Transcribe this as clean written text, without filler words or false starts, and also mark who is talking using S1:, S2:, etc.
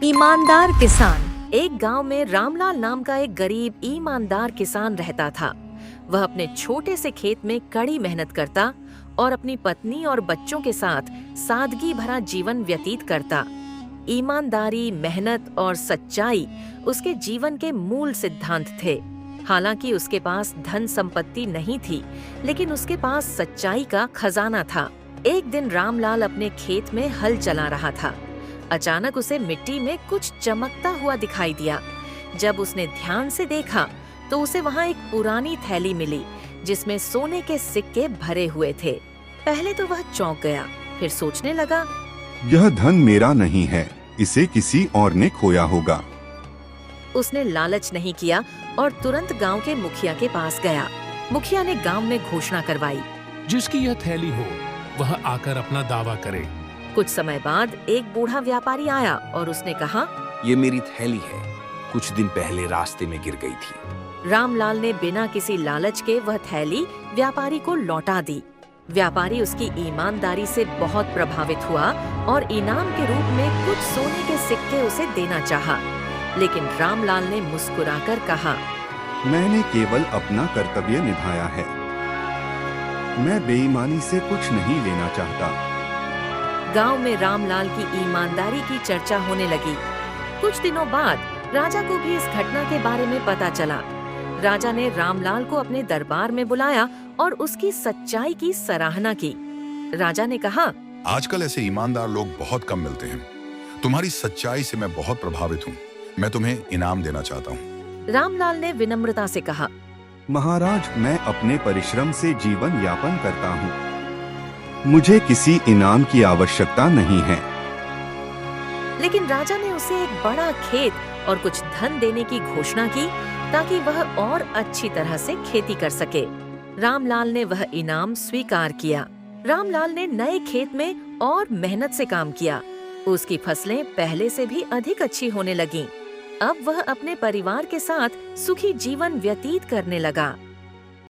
S1: ईमानदार किसान। एक गांव में रामलाल नाम का एक गरीब ईमानदार किसान रहता था। वह अपने छोटे से खेत में कड़ी मेहनत करता और अपनी पत्नी और बच्चों के साथ सादगी भरा जीवन व्यतीत करता। ईमानदारी, मेहनत और सच्चाई उसके जीवन के मूल सिद्धांत थे। हालांकि उसके पास धन संपत्ति नहीं थी, लेकिन उसके पास सच्चाई का खजाना था। एक दिन रामलाल अपने खेत में हल चला रहा था। अचानक उसे मिट्टी में कुछ चमकता हुआ दिखाई दिया। जब उसने ध्यान से देखा तो उसे वहाँ एक पुरानी थैली मिली जिसमें सोने के सिक्के भरे हुए थे। पहले तो वह चौंक गया, फिर सोचने लगा,
S2: यह धन मेरा नहीं है, इसे किसी और ने खोया होगा।
S1: उसने लालच नहीं किया और तुरंत गांव के मुखिया के पास गया। मुखिया ने गांव में घोषणा करवाई,
S3: जिसकी यह थैली हो वह आकर अपना दावा करे।
S1: कुछ समय बाद एक बूढ़ा व्यापारी आया और उसने कहा,
S4: ये मेरी थैली है, कुछ दिन पहले रास्ते में गिर गई थी।
S1: रामलाल ने बिना किसी लालच के वह थैली व्यापारी को लौटा दी। व्यापारी उसकी ईमानदारी से बहुत प्रभावित हुआ और इनाम के रूप में कुछ सोने के सिक्के उसे देना चाहा। लेकिन रामलाल ने मुस्कुराकर कहा,
S2: मैंने केवल अपना कर्तव्य निभाया है, मैं बेईमानी से कुछ नहीं लेना चाहता।
S1: गांव में रामलाल की ईमानदारी की चर्चा होने लगी। कुछ दिनों बाद राजा को भी इस घटना के बारे में पता चला। राजा ने रामलाल को अपने दरबार में बुलाया और उसकी सच्चाई की सराहना की। राजा ने कहा,
S5: आजकल ऐसे ईमानदार लोग बहुत कम मिलते हैं। तुम्हारी सच्चाई से मैं बहुत प्रभावित हूँ। मैं तुम्हें इनाम देना चाहता हूँ।
S1: रामलाल ने विनम्रता से कहा,
S2: महाराज, मैं अपने परिश्रम से जीवन यापन करता हूँ, मुझे किसी इनाम की आवश्यकता नहीं है।
S1: लेकिन राजा ने उसे एक बड़ा खेत और कुछ धन देने की घोषणा की ताकि वह और अच्छी तरह से खेती कर सके। रामलाल ने वह इनाम स्वीकार किया। रामलाल ने नए खेत में और मेहनत से काम किया। उसकी फसलें पहले से भी अधिक अच्छी होने लगीं। अब वह अपने परिवार के साथ सुखी जीवन व्यतीत करने लगा।